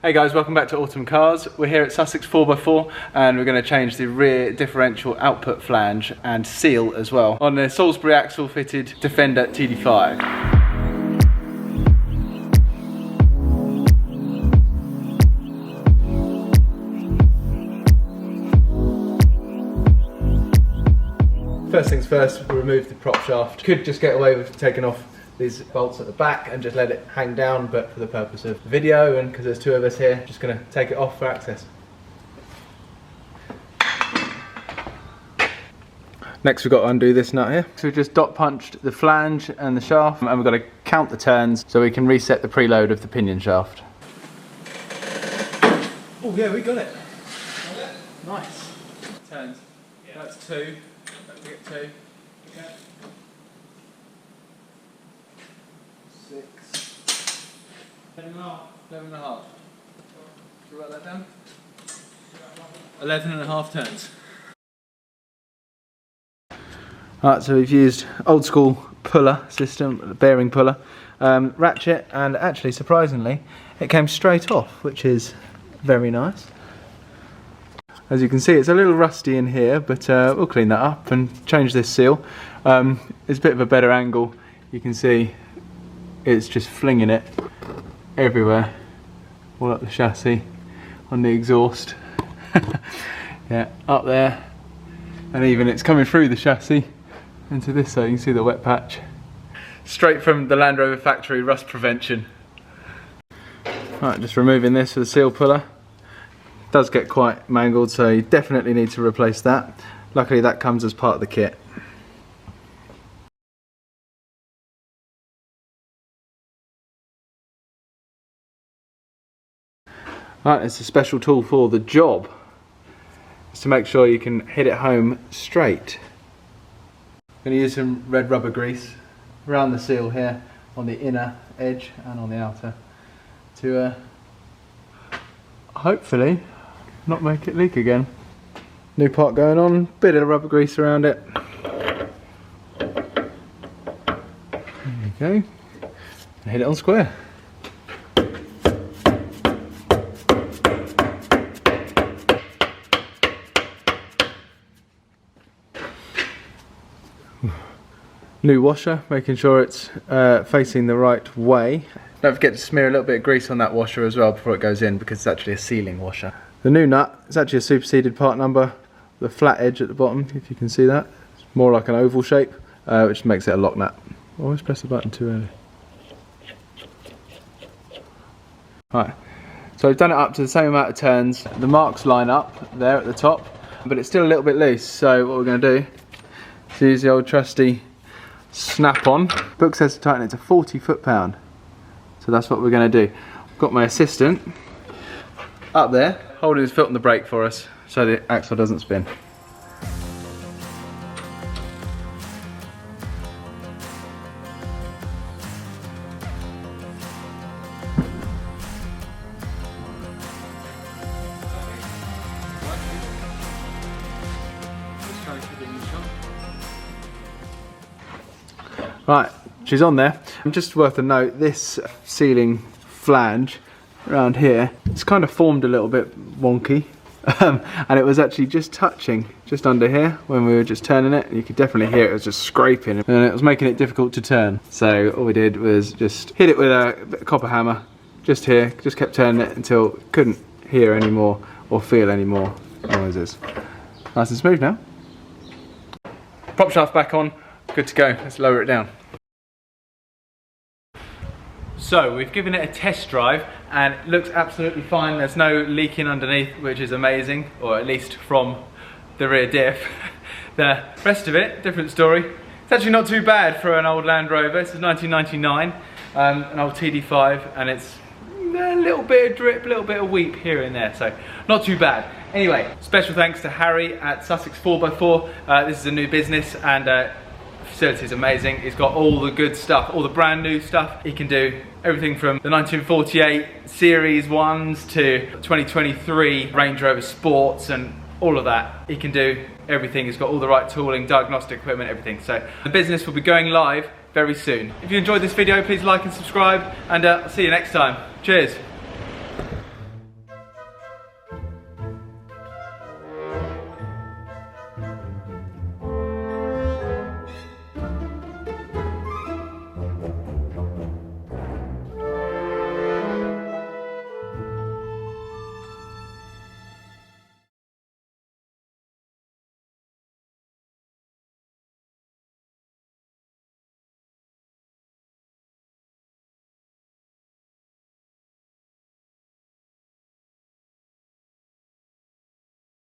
Hey guys, welcome back to Autumn Cars. We're here at Sussex 4x4 and we're going to change the rear differential output flange and seal as well on the Salisbury axle fitted Defender TD5. First things first, we'll remove the prop shaft. Could just get away with taking off these bolts at the back and just let it hang down, but for the purpose of the video and because there's two of us here, just going to take it off for access. Next we've got to undo this nut here. So we've just dot punched the flange and the shaft, and we've got to count the turns so we can reset the preload of the pinion shaft. Oh yeah, we got it. Nice. Turns. Yeah. That's 2. Don't forget 2. Okay. 6. 11.5. 11.5. Should we write that down? 11.5 turns. Alright, so we've used old school puller system, bearing puller, ratchet, and actually surprisingly it came straight off, which is very nice. As you can see, it's a little rusty in here, but we'll clean that up and change this seal. It's a bit of a better angle. You can see it's just flinging it everywhere, all up the chassis, on the exhaust. Yeah, up there, and even it's coming through the chassis into this side. You can see the wet patch. Straight from the Land Rover factory, rust prevention. Right, just removing this with the seal puller. Does get quite mangled, so you definitely need to replace that. Luckily that comes as part of the kit. Right, it's a special tool for the job. It's to make sure you can hit it home straight. I'm going to use some red rubber grease around the seal here on the inner edge and on the outer to hopefully not make it leak again. New part going on, bit of rubber grease around it. There you go. Hit it on square. New washer, making sure it's facing the right way. Don't forget to smear a little bit of grease on that washer as well before it goes in, because it's actually a sealing washer. The new nut is actually a superseded part number, the flat edge at the bottom, if you can see that. It's more like an oval shape, which makes it a lock nut. Always press the button too early. Right, so I've done it up to the same amount of turns. The marks line up there at the top, but it's still a little bit loose, so what we're going to do is use the old trusty snap-on. Book says to tighten it to 40 foot-pound, so that's what we're going to do. I've got my assistant up there holding his foot on the brake for us so the axle doesn't spin. Right, she's on there. Just worth a note, this sealing flange around here, it's kind of formed a little bit wonky, and it was actually just touching just under here when we were just turning it. You could definitely hear it was just scraping, and it was making it difficult to turn. So all we did was just hit it with a bit of copper hammer just here, just kept turning it until it couldn't hear anymore or feel any more noises. Nice and smooth now. Prop shaft back on, good to go. Let's lower it down. So we've given it a test drive and it looks absolutely fine. There's no leaking underneath, which is amazing, or at least from the rear diff. The rest of it, different story. It's actually not too bad for an old Land Rover. This is 1999, an old TD5, and it's a little bit of drip, a little bit of weep here and there, so not too bad. Anyway, special thanks to Harry at Sussex 4x4. This is a new business, and facility is amazing. He's got all the good stuff, all the brand new stuff. He can do everything from the 1948 Series 1s to 2023 Range Rover Sports and all of that. He can do everything. He's got all the right tooling, diagnostic equipment, everything. So the business will be going live very soon. If you enjoyed this video, please like and subscribe, and I'll see you next time. Cheers.